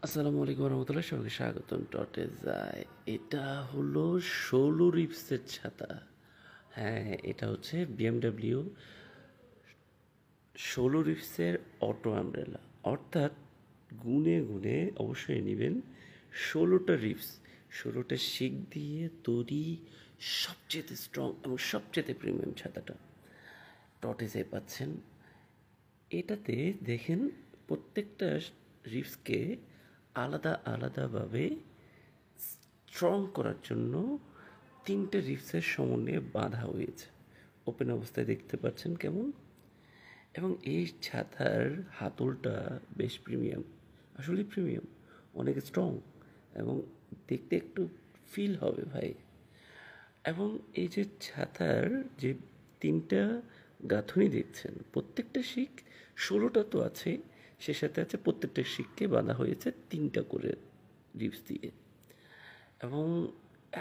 আসসালামু আলাইকুম রহমতুল্লাহ, সবাইকে স্বাগতম টটে যায়। এটা হলো ১৬ রিপসের ছাতা। হ্যাঁ, এটা হচ্ছে বিএমডাব্লিউ ১৬ রিপসের অটো আমব্রেলা, অর্থাৎ গুনে গুনে অবশ্যই নেবেন ১৬টা রিপস, ১৬টা শিক দিয়ে তৈরি সবচেয়ে স্ট্রং এবং সবচেয়ে প্রিমিয়াম ছাতাটা টটেজে পাচ্ছেন। এটাতে দেখেন প্রত্যেকটা রিপসকে আলাদা আলাদাভাবে স্ট্রং করার জন্য ৩টে রিপসের সমন্বয়ে বাঁধা হয়েছে। ওপেন অবস্থায় দেখতে পাচ্ছেন কেমন। এবং এই ছাতার হাতলটা বেশ প্রিমিয়াম, আসলে প্রিমিয়াম, অনেক স্ট্রং এবং দেখতে একটু ফিল হবে ভাই। এবং এই যে ছাতার যে ৩টা গাঁথুনি দেখছেন, প্রত্যেকটা শিক ১৬টা তো আছে, সে সাথে আছে প্রত্যেকটা শিককে বাঁধা হয়েছে ৩টা করে রিপস দিয়ে। এবং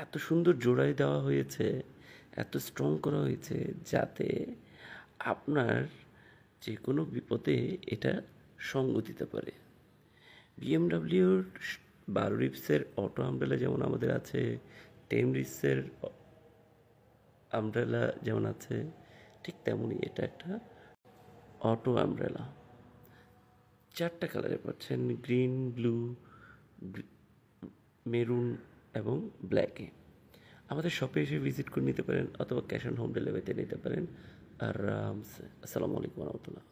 এত সুন্দর জোড়ায় দেওয়া হয়েছে, এত স্ট্রং করা হয়েছে যাতে আপনার যে কোনো বিপদে এটা সঙ্গ দিতে পারে। বিএমডাব্লিউর ১২ রিপসের অটো আমব্রেলা যেমন আমাদের আছে, 10 রিপসের আমব্রেলা যেমন আছে, ঠিক তেমনই এটা একটা অটো আমব্রেলা। ৪টা কালারে পাচ্ছেন, গ্রিন, ব্লু, মেরুন এবং ব্ল্যাকে। আমাদের শপে এসে ভিজিট করে নিতে পারেন অথবা ক্যাশ অন হোম ডেলিভারিতে নিতে পারেন আরামসে। আসসালামু আলাইকুম রহমতুল্লাহ।